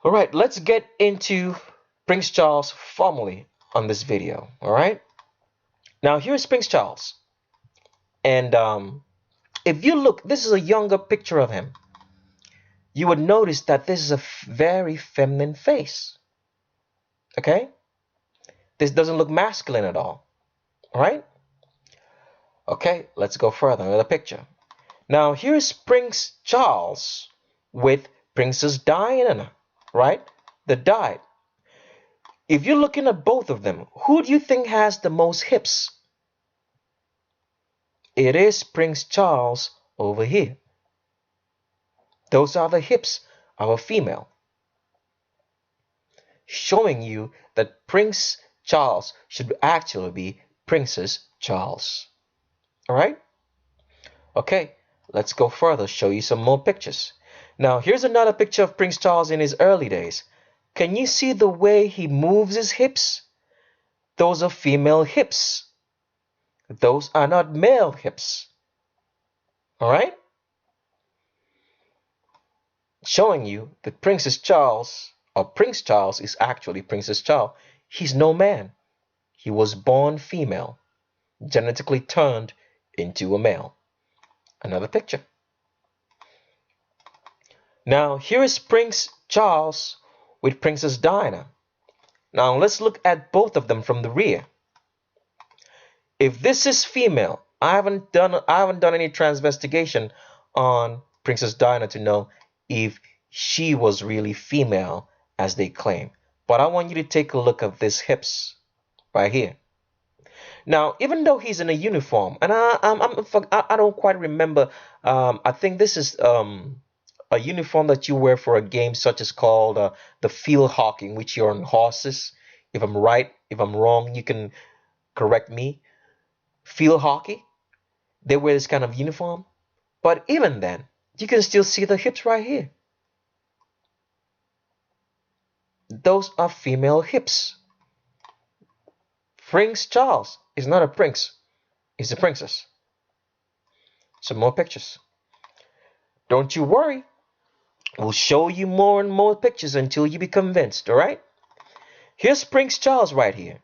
All right, let's get into Prince Charles formally on this video. All right, now here's Prince Charles, and if you look, this is a younger picture of him. You would notice that this is a very feminine face. Okay, this doesn't look masculine at all. All right. Okay, let's go further. Another picture. Now here's Prince Charles with Princess Diana, right? The died. If you're looking at both of them, who do you think has the most hips? It is Prince Charles over here. Those are the hips of a female, showing you that Prince Charles should actually be Princess Charles. All right? Okay, let's go further, show you some more pictures. Now, here's another picture of Prince Charles in his early days. Can you see the way he moves his hips? Those are female hips. Those are not male hips. All right? Showing you that Princess Charles, or Prince Charles, is actually Princess Charles. He's no man. He was born female, genetically turned into a male. Another picture. Now, here is Prince Charles with Princess Diana. Now, let's look at both of them from the rear. If this is female, I haven't done any transvestigation on Princess Diana to know if she was really female as they claim. But I want you to take a look at these hips right here. Now, even though he's in a uniform, and I don't quite remember. I think this is a uniform that you wear for a game such as called the field hockey, in which you're on horses. If I'm right, if I'm wrong, you can correct me. Field hockey, they wear this kind of uniform. But even then, you can still see the hips right here. Those are female hips. Prince Charles is not a prince, he's a princess. Some more pictures. Don't you worry, we'll show you more and more pictures until you be convinced, all right? Here's Prince Charles right here,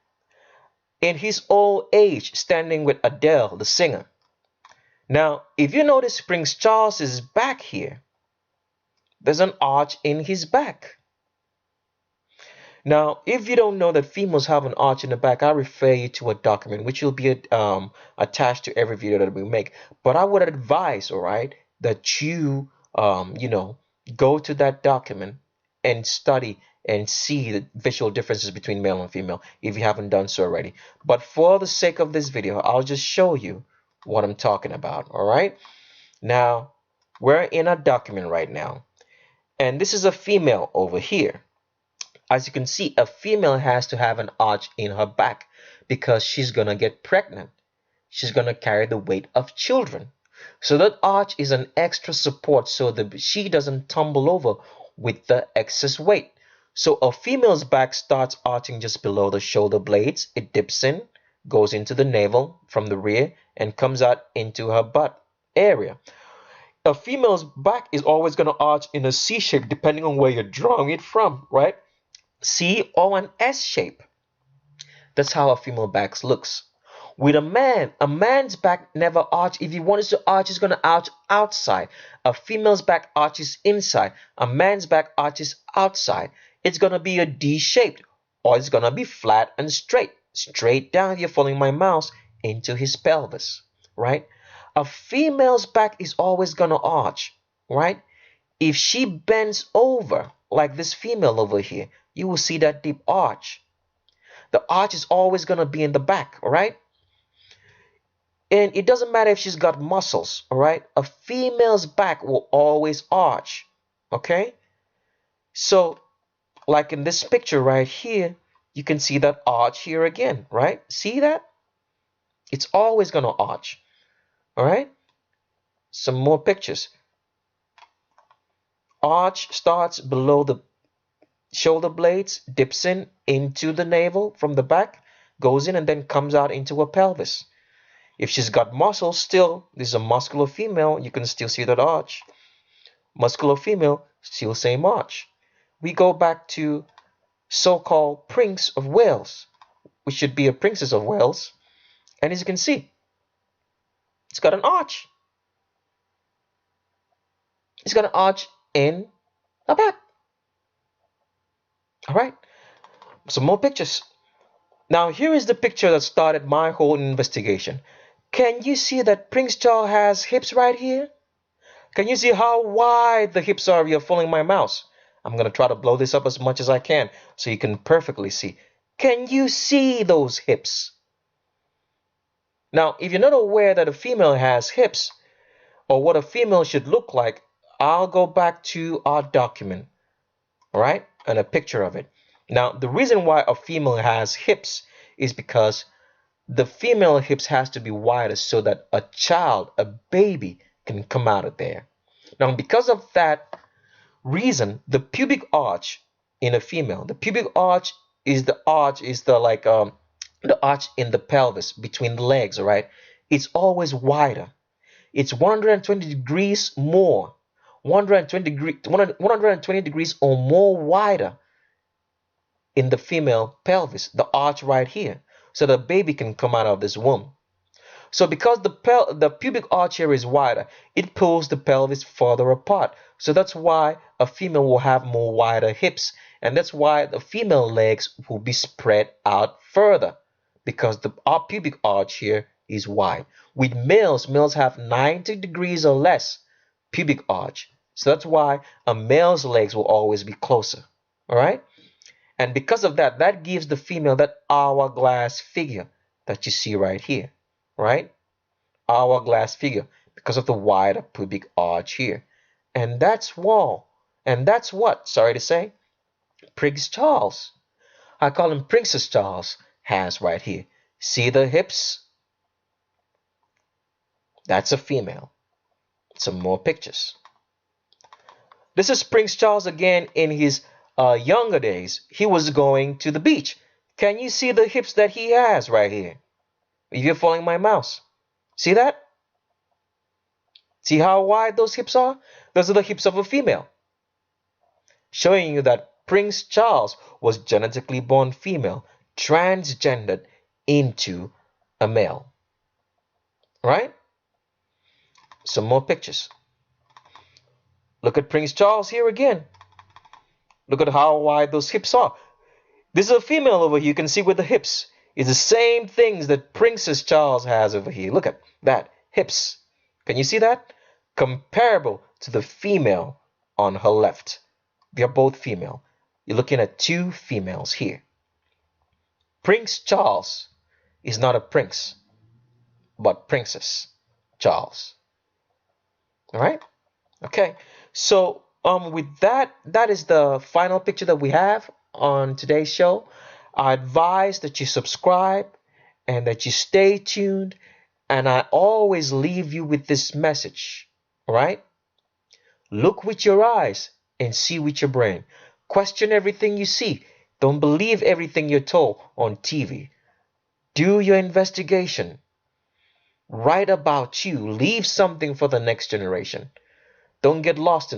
in his old age, standing with Adele, the singer. Now, if you notice Prince Charles's back here, there's an arch in his back. Now, if you don't know that females have an arch in the back, I refer you to a document which will be attached to every video that we make. But I would advise, all right, that you, go to that document and study and see the visual differences between male and female if you haven't done so already. But for the sake of this video, I'll just show you what I'm talking about, all right? Now, we're in a document right now, and this is a female over here. As you can see, a female has to have an arch in her back because she's gonna get pregnant. She's gonna carry the weight of children. So that arch is an extra support so that she doesn't tumble over with the excess weight. So a female's back starts arching just below the shoulder blades. It dips in, goes into the navel from the rear, and comes out into her butt area. A female's back is always going to arch in a C shape depending on where you're drawing it from, right? C or an S shape. That's how a female back looks. With a man's back never arch. If he wants to arch, he's going to arch outside. A female's back arches inside. A man's back arches outside. It's going to be a D shaped, or it's going to be flat and straight. Straight down here, following my mouse into his pelvis, right? A female's back is always going to arch, right? If she bends over, like this female over here, you will see that deep arch. The arch is always going to be in the back, all right? And it doesn't matter if she's got muscles, all right? A female's back will always arch, okay? So, like in this picture right here, you can see that arch here again, right? See that? It's always going to arch, all right? Some more pictures. Arch starts below the shoulder blades, dips in into the navel from the back, goes in and then comes out into her pelvis. If she's got muscles still, this is a muscular female, you can still see that arch. Muscular female, still same arch. we go back to so-called Prince of Wales, which should be a Princess of Wales. And as you can see, it's got an arch. It's got an arch in the back. All right, some more pictures. Now here is the picture that started my whole investigation. Can you see that Prince Charles has hips right here? Can you see how wide the hips are if you're following my mouse? I'm going to try to blow this up as much as I can so you can perfectly see. Can you see those hips? Now, if you're not aware that a female has hips or what a female should look like, I'll go back to our document, all right, and a picture of it. Now, the reason why a female has hips is because the female hips has to be wider so that a child, a baby, can come out of there. Now, because of that reason, the pubic arch in a female, the pubic arch is the arch the arch in the pelvis between the legs, all right? It's always wider. It's 120 degrees more, 120 degrees or more wider in the female pelvis, the arch right here, so the baby can come out of this womb. So because the pubic arch here is wider, it pulls the pelvis further apart. So that's why a female will have more wider hips, and that's why the female legs will be spread out further, because the pubic arch here is wide. With males, males have 90 degrees or less pubic arch. So that's why a male's legs will always be closer. All right? And because of that, that gives the female that hourglass figure that you see right here. Right? Hourglass figure because of the wider pubic arch here. And that's what, sorry to say, Prince Charles, I call him Princess Charles, has right here. See the hips? That's a female. Some more pictures. This is Prince Charles again in his younger days. He was going to the beach. Can you see the hips that he has right here? If you're following my mouse. See that? See how wide those hips are? Those are the hips of a female. Showing you that Prince Charles was genetically born female, transgendered into a male. Right? Some more pictures. Look at Prince Charles here again. Look at how wide those hips are. This is a female over here. You can see with the hips. It's the same things that Princess Charles has over here. Look at that. Hips. Can you see that? Comparable to the female on her left. They are both female. You're looking at two females here. Prince Charles is not a prince, but Princess Charles. All right? Okay. So with that, that is the final picture that we have on today's show. I advise that you subscribe and that you stay tuned. And I always leave you with this message. All right? Look with your eyes and see with your brain. Question everything you see. Don't believe everything you're told on TV. Do your investigation. Write about you. Leave something for the next generation. Don't get lost in this.